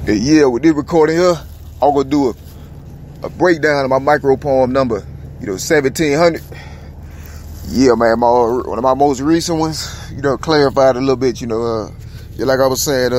And yeah, with this recording here, I'm gonna do a breakdown of my micro poem number, 1700. Yeah, man, one of my most recent ones, clarified a little bit, like I was saying,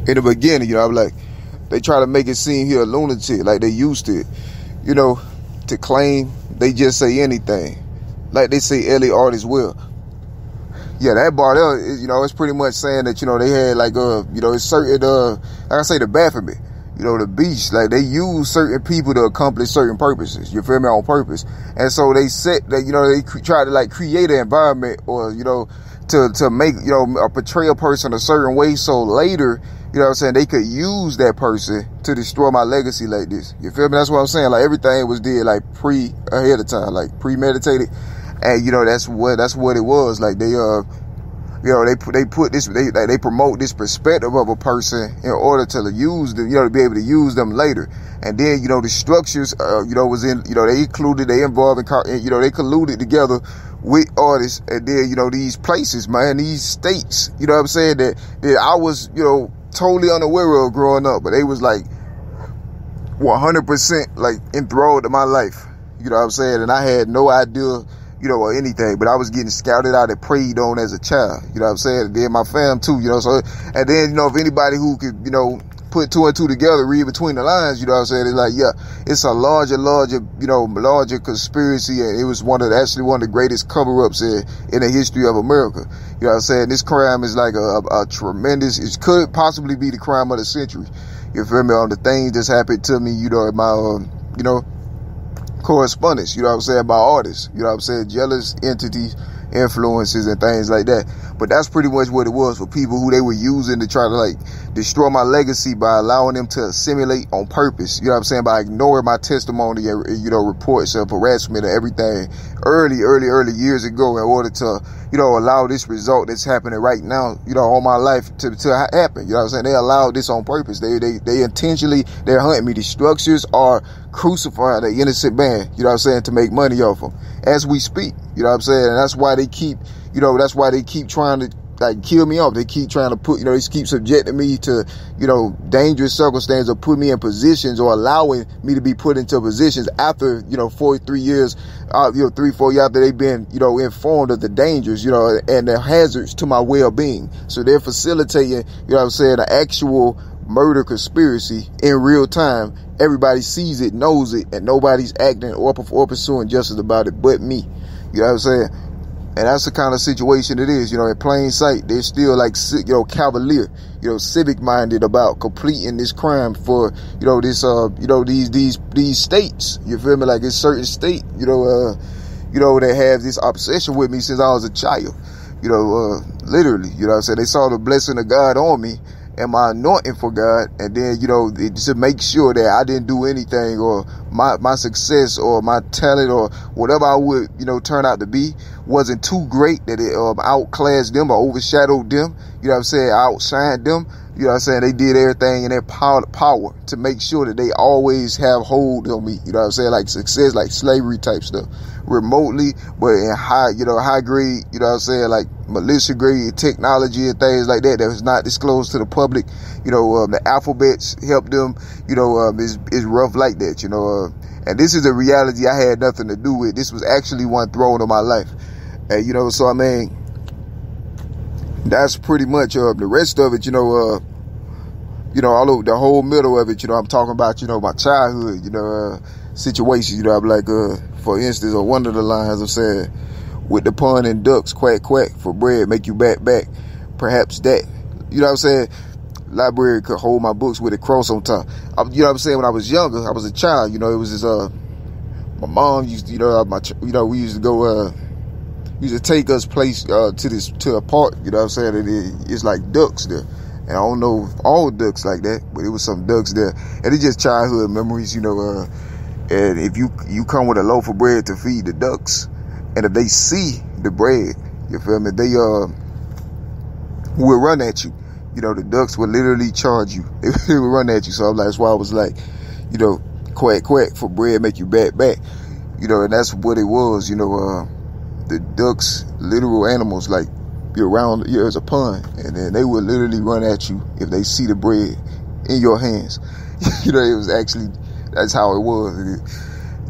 in the beginning, I'm like, they try to make it seem here a lunatic, like they used to, to claim they just say anything, like they say LA artists will. Yeah, that bar there, it's pretty much saying that, they had like, it's certain, like I say, the Baphomet, the beast, like they use certain people to accomplish certain purposes, you feel me, on purpose. And so they set that, they try to like create an environment or, to make, portray a person a certain way. So later, they could use that person to destroy my legacy like this. You feel me? That's what I'm saying. Like everything was did like ahead of time, like premeditated. And that's what it was. Like they they put this, they promote this perspective of a person in order to use them, to be able to use them later. And then the structures was in, they included, they involved in, they colluded together with artists. And then these places, man, these states, what I'm saying, that I was totally unaware of growing up, but they was like 100% like enthralled in my life, what I'm saying. And I had no idea or anything, but I was getting scouted out and preyed on as a child, what I'm saying. And then my fam too, so, and then, if anybody who could, put two and two together, read between the lines, what I'm saying, it's like, yeah, it's a larger conspiracy, and it was actually one of the greatest cover-ups in the history of America, what I'm saying. This crime is like a tremendous, it could possibly be the crime of the century, you feel me, on the things that's happened to me, in my, correspondence, what I'm saying, about artists, what I'm saying, jealous entities, influences, and things like that. But that's pretty much what it was for people who they were using to try to like destroy my legacy by allowing them to assimilate on purpose, what I'm saying, by ignoring my testimony and, reports of harassment and everything early years ago in order to, allow this result that's happening right now, all my life to happen, what I'm saying. They allowed this on purpose. They intentionally, they're hunting me. The structures are crucifying the innocent man, what I'm saying, to make money off them as we speak, what I'm saying. And that's why they keep, trying to like kill me off. They keep trying to put, they keep subjecting me to, dangerous circumstances, or put me in positions, or allowing me to be put into positions after, 4 years after they've been, informed of the dangers, and the hazards to my well-being. So they're facilitating, what I'm saying, an actual murder conspiracy in real time. Everybody sees it, knows it, and nobody's acting or pursuing justice about it but me. You know what I'm saying? And that's the kind of situation it is, in plain sight. They're still like, cavalier, civic minded about completing this crime for, this, these states. You feel me? Like it's certain state, that have this obsession with me since I was a child, literally, what I'm saying. They saw the blessing of God on me and my anointing for God, and then, to make sure that I didn't do anything, or my success or my talent or whatever I would, turn out to be wasn't too great that it outclassed them or overshadowed them, what I'm saying, outshined them, what I'm saying. They did everything in their power to make sure that they always have hold on me, what I'm saying, like success, like slavery type stuff, remotely, but in high grade, what I'm saying, like militia grade technology and things like that was not disclosed to the public. The alphabets helped them, is rough like that, and this is a reality I had nothing to do with. This was actually one thrown on my life. And, so I mean, that's pretty much the rest of it, all over the whole middle of it, I'm talking about, my childhood, situations, I'm like, for instance, or one of the lines I'm saying, with the pun and ducks, quack, quack, for bread, make you back. Perhaps that, what I'm saying, library could hold my books with a cross on top. What I'm saying, when I was younger, I was a child, it was this, my mom used to, we used to go, used to take us place, to a park, what I'm saying, and it's like ducks there. And I don't know if all ducks like that, but it was some ducks there. And it's just childhood memories, and if you come with a loaf of bread to feed the ducks, and if they see the bread, you feel me, they will run at you. The ducks would literally charge you. They would run at you. So I'm like, that's why I was like, quack, quack, for bread, make you back. And that's what it was, the ducks, literal animals, like be around, as a pun, and then they would literally run at you if they see the bread in your hands. It was actually, that's how it was.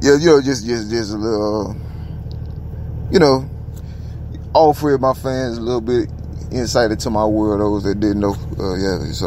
Just a little, all three of my fans a little bit insight into my world. Those that didn't know, it's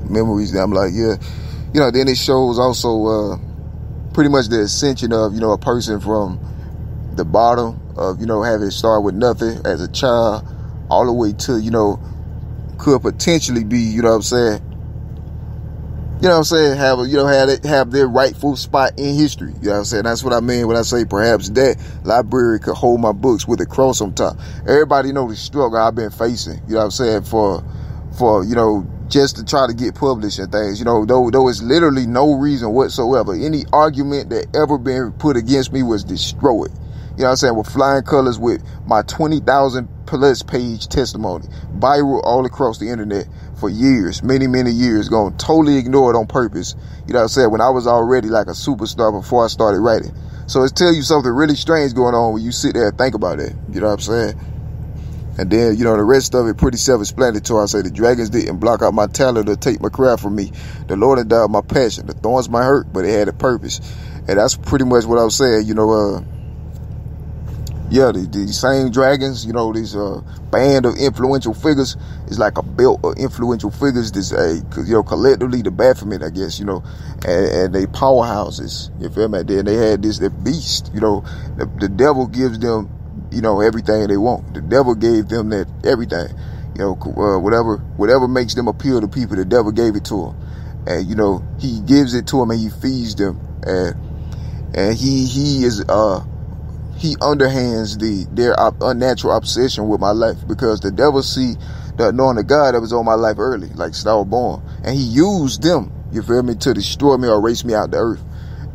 memories that I'm like, then it shows also pretty much the ascension of, a person from the bottom of, having started with nothing as a child all the way to, could potentially be, have their rightful spot in history. That's what I mean when I say perhaps that library could hold my books with a cross on top. Everybody know the struggle I've been facing, for just to try to get published and things, though it's literally no reason whatsoever. Any argument that ever been put against me was destroyed. With flying colors, with my 20,000 plus page testimony, viral all across the internet for years, many, many years, going totally ignored on purpose, when I was already like a superstar before I started writing. So it tells you something really strange going on when you sit there and think about it, And then, the rest of it pretty self-explanatory. I say the dragons didn't block out my talent or take my craft from me. The Lord endowed my passion. The thorns might hurt, but it had a purpose. And that's pretty much what I was saying, these same dragons, these band of influential figures is like a belt of influential figures. This, collectively the Baphomet, I guess, and they powerhouses. You feel me? Then they had their beast. The devil gives them, everything they want. The devil gave them that everything. Whatever makes them appeal to people, the devil gave it to them, and he gives it to them and he feeds them, and he underhands their unnatural obsession with my life, because the devil see the anointing of God that was on my life early, like since I was born, and he used them, you feel me, to destroy me or erase me out the earth.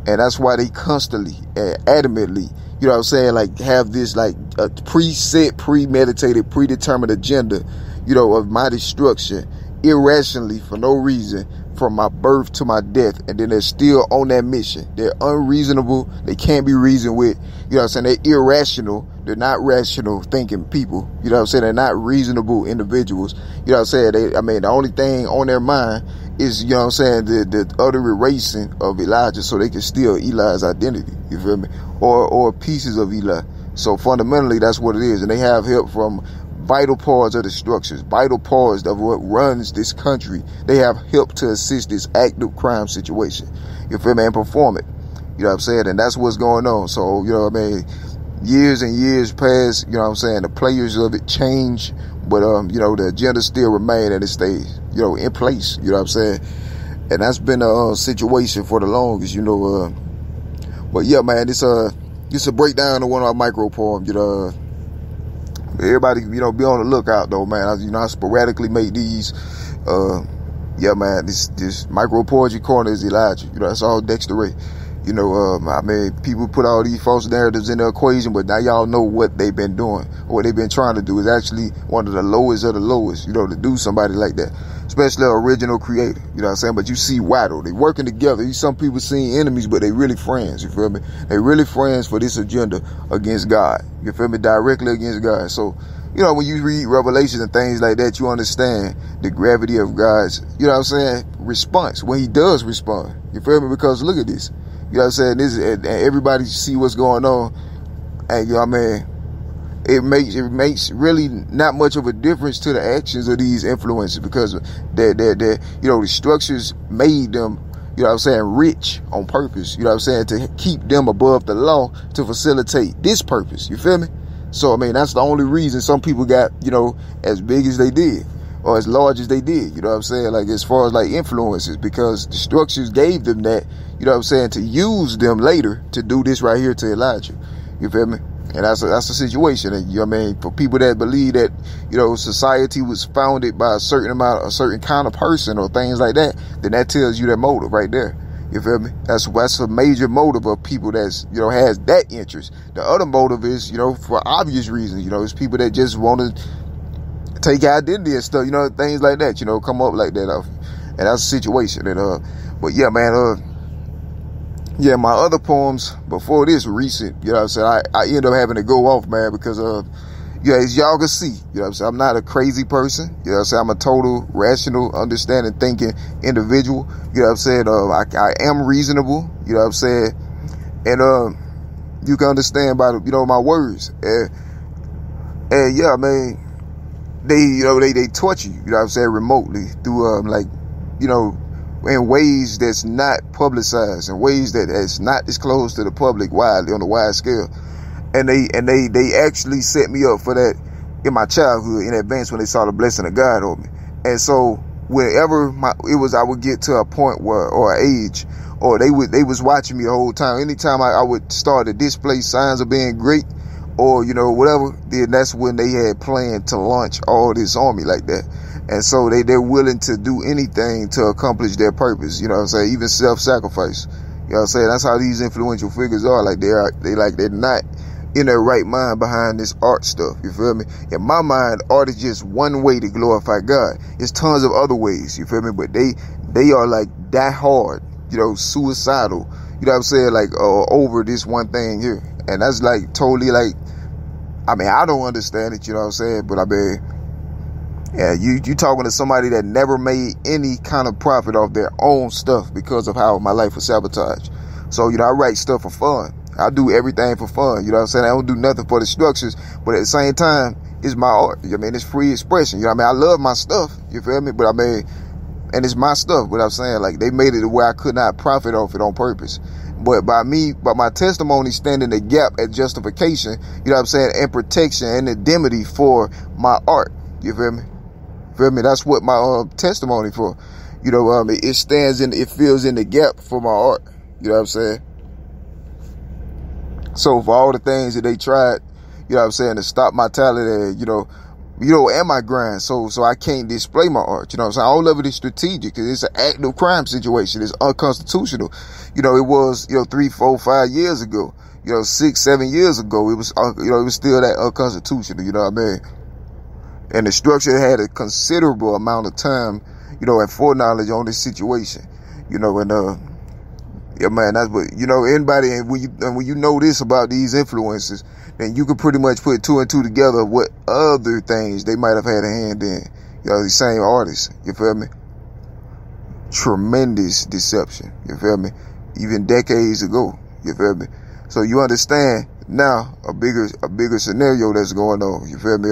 And that's why they constantly and adamantly, like have this like a preset, premeditated, predetermined agenda, of my destruction irrationally for no reason, from my birth to my death. And then they're still on that mission. They're unreasonable. They can't be reasoned with. They're irrational. They're not rational thinking people. They're not reasonable individuals. The only thing on their mind is, the utter erasing of Elijah so they can steal Eli's identity. You feel me? Or pieces of Eli. So fundamentally, that's what it is. And they have help from vital parts of the structures, vital parts of what runs this country. They have helped to assist this active crime situation. You feel me? And perform it. And that's what's going on. So, years and years pass, the players of it change, but, the agenda still remain and it stays, in place, and that's been a situation for the longest, but yeah, man, it's a breakdown of one of my micro poems, everybody, be on the lookout though, man. I sporadically make these, this micro poetry corner is Elijah, that's all Dexter Ray. People put all these false narratives in the equation, but now y'all know what they've been doing. What they've been trying to do is actually one of the lowest of the lowest, to do somebody like that, especially an original creator, But you see Waddle, they working together. Some people seem enemies, but they really friends, you feel me? They really friends for this agenda against God, you feel me? Directly against God. So, when you read Revelations and things like that, you understand the gravity of God's, response when he does respond, you feel me? Because look at this. This, and everybody see what's going on, and it makes really not much of a difference to the actions of these influencers, because the structures made them, rich on purpose, to keep them above the law to facilitate this purpose, you feel me? So, that's the only reason some people got, as big as they did, or as large as they did, like as far as like influences, because the structures gave them that, to use them later to do this right here to Elijah, you feel me? And that's a situation, and for people that believe that, society was founded by a certain kind of person or things like that, then that tells you that motive right there. You feel me? That's a major motive of people that's, has that interest. The other motive is, for obvious reasons, it's people that just want to take identity and stuff, things like that, come up like that. And that's a situation. And, but yeah, man, my other poems before this recent, I end up having to go off, man, because, Yeah, as y'all can see, you know what I'm saying, I'm not a crazy person. You know what I'm saying, I'm a total, rational, understanding, thinking individual. You know what I'm saying, I am reasonable. You know what I'm saying, and you can understand by my words. And yeah, man, they torture you. You know what I'm saying, remotely through in ways that's not publicized, in ways that's not disclosed to the public widely on a wide scale. And they actually set me up for that in my childhood in advance when they saw the blessing of God on me. And so whenever I would get to a point or age, or they was watching me the whole time. Anytime I would start to display signs of being great, or whatever, then that's when they had planned to launch all this on me like that. And so they're willing to do anything to accomplish their purpose. You know what I'm saying? Even self-sacrifice. You know what I'm saying? That's how these influential figures are. Like they're not in their right mind behind this art stuff. You feel me? In my mind, art is just one way to glorify God. There's tons of other ways. You feel me? But they are like that hard, suicidal. You know what I'm saying? Like over this one thing here. And that's like totally like, I don't understand it. You know what I'm saying? But yeah, you talking to somebody that never made any kind of profit off their own stuff because of how my life was sabotaged. So, I write stuff for fun. I do everything for fun. You know what I'm saying? I don't do nothing for the structures, but at the same time, it's my art. It's free expression. You know what I mean? I love my stuff. You feel me? But and it's my stuff. But I'm saying, like, they made it where I could not profit off it on purpose. But by my testimony standing the gap at justification, you know what I'm saying, and protection and indemnity for my art. You feel me? Feel me? That's what my testimony for. It stands it fills in the gap for my art. You know what I'm saying? So for all the things that they tried, you know what I'm saying, to stop my talent, and my grind, so I can't display my art. You know what I'm saying? All of it is strategic. It's an active crime situation. It's unconstitutional. It was, 3, 4, 5 years ago. 6, 7 years ago, it was, it was still that unconstitutional. You know what I mean? And the structure had a considerable amount of time, and foreknowledge on this situation. Yeah, man, that's what, anybody, and when you know this about these influencers, then you can pretty much put 2 and 2 together what other things they might have had a hand in. The same artists, you feel me? Tremendous deception, you feel me? Even decades ago, you feel me? So you understand now a bigger scenario that's going on, you feel me?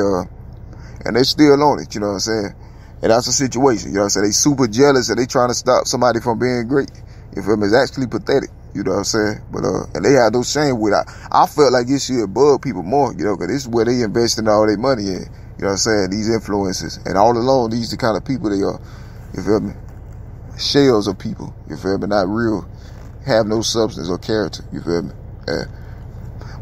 And they still on it, you know what I'm saying? And that's a situation, you know what I'm saying? They super jealous and they trying to stop somebody from being great. You feel me? It's actually pathetic. You know what I'm saying? But, and they had no shame with it. I felt like this should bug people more, cause this is where they investing all their money in. You know what I'm saying? These influencers. And all along, these the kind of people they are. You feel me? Shells of people. You feel me? Not real. Have no substance or character. You feel me? Yeah.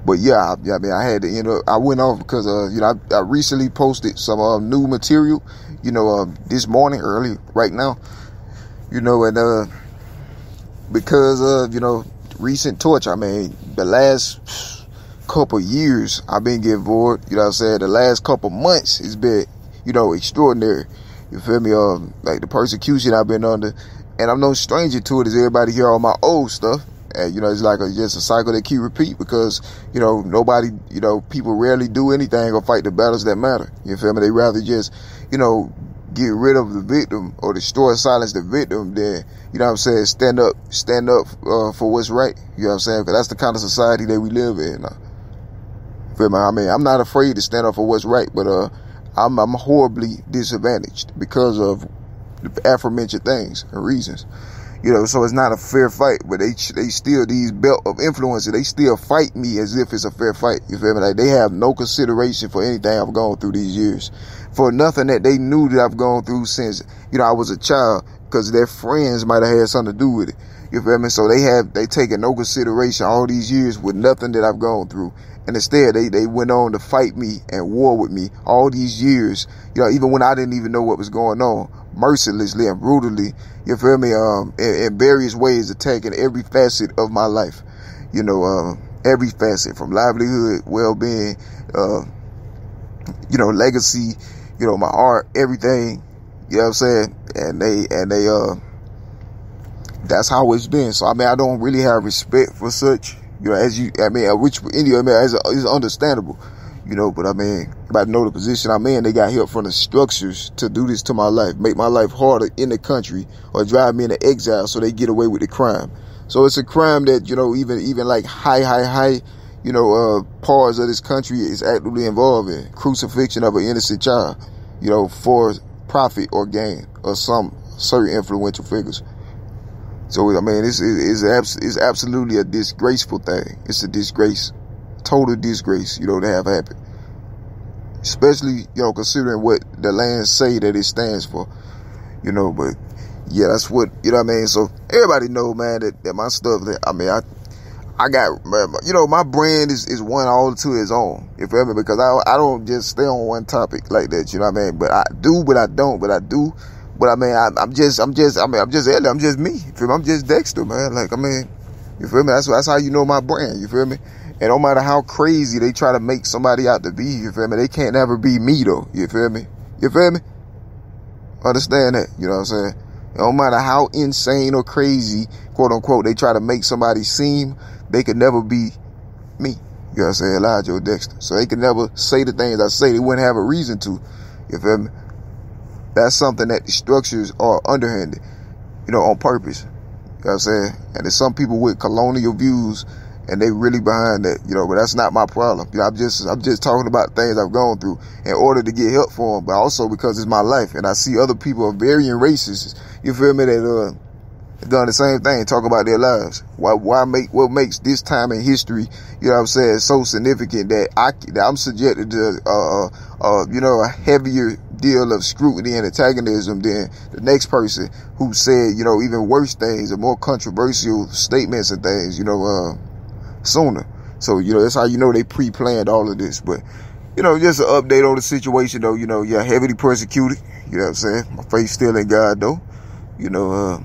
But yeah, I had to, I went off because, I recently posted some, new material, this morning, early, right now, and, because of, recent torture. The last couple years I've been getting bored. You know what I'm saying? The last couple months has been, extraordinary. You feel me? Like the persecution I've been under. And I'm no stranger to it, as everybody hear all my old stuff. And, it's like just a cycle that keep repeat because, nobody, people rarely do anything or fight the battles that matter. You feel me? They rather just, get rid of the victim or destroy, silence the victim than, you know what I'm saying, stand up for what's right. You know what I'm saying? Because that's the kind of society that we live in. Feel me? I'm not afraid to stand up for what's right, but I'm horribly disadvantaged because of the aforementioned things and reasons. So it's not a fair fight, but they still, these belt of influencers, they still fight me as if it's a fair fight. You feel me? Like they have no consideration for anything I've gone through these years, for nothing that they knew that I've gone through since, I was a child, because their friends might have had something to do with it. You feel me? So they taken no consideration all these years with nothing that I've gone through. And instead, they went on to fight me and war with me all these years, even when I didn't even know what was going on, mercilessly and brutally, you feel me, in various ways, attacking every facet of my life, every facet, from livelihood, well-being, legacy, my art, everything, you know what I'm saying? And they that's how it's been. So, I don't really have respect for such, which, it's understandable, but about to know the position I'm in. They got help from the structures to do this to my life, make my life harder in the country, or drive me into exile so they get away with the crime. So it's a crime that, you know, even like high, you know, parts of this country is actively involved in. Crucifixion of an innocent child, you know, for profit or gain or some certain influential figures. So, I mean, it's absolutely a disgraceful thing. It's a disgrace, total disgrace, you know, to have happened. Especially, you know, considering what the land say that it stands for, you know, but yeah, that's what, you know what I mean? So everybody know, man, that my stuff, that, I mean, I got, you know, my brand is one all to its own, you feel me? Because I don't just stay on one topic like that, you know what I mean? But I do, but I don't, but I do. But I mean, I'm just Elliot, I'm just me, you feel me? I'm just Dexter, man. Like, I mean, you feel me? That's how you know my brand, you feel me? And no matter how crazy they try to make somebody out to be, you feel me? They can't ever be me, though. You feel me? You feel me? Understand that, you know what I'm saying? No matter how insane or crazy, quote unquote, they try to make somebody seem, they could never be me. You know what I'm saying? Elijah or Dexter. So they could never say the things I say. They wouldn't have a reason to. You feel me? That's something that the structures are underhanded, you know, on purpose. You know what I'm saying? And there's some people with colonial views, and they really behind that, you know, but that's not my problem. You know, I'm just talking about things I've gone through in order to get help for them, but also because it's my life, and I see other people of varying races, you feel me, that done the same thing, talk about their lives. What makes this time in history, you know what I'm saying, so significant that I'm subjected to, you know, a heavier deal of scrutiny and antagonism than the next person who said, you know, even worse things or more controversial statements and things, you know, sooner. So, you know, that's how you know they pre-planned all of this. But, you know, just an update on the situation, though. You know, yeah, heavily persecuted. You know what I'm saying? My faith still in God, though. You know,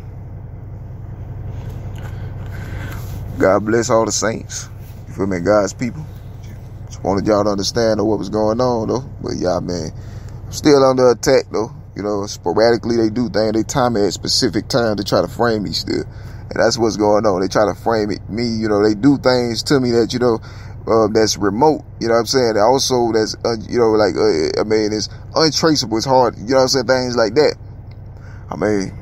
God bless all the saints. You feel me? God's people. Just wanted y'all to understand what was going on, though. But, yeah, man, I'm still under attack, though. You know, sporadically they do things. They time it at specific time to try to frame me still. And that's what's going on. They try to frame me, you know, they do things to me that, you know, that's remote, you know what I'm saying? Also, that's, you know, like, I mean, it's untraceable. It's hard, you know what I'm saying? Things like that. I mean,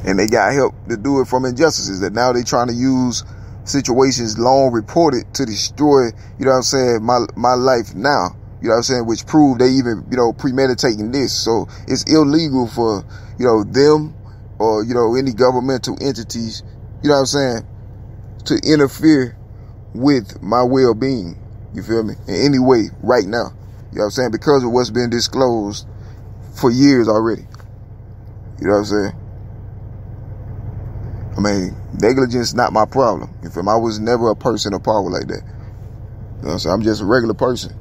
and they got help to do it from injustices that now they trying to use situations long reported to destroy, you know what I'm saying, my life now, you know what I'm saying, which prove they even, you know, premeditating this. So it's illegal for, you know, them or, you know, any governmental entities, you know what I'm saying, to interfere with my well-being, you feel me, in any way right now, you know what I'm saying, because of what's been disclosed for years already, you know what I'm saying. I mean, negligence is not my problem, you feel me. I was never a person of power like that, you know what I'm saying. I'm just a regular person.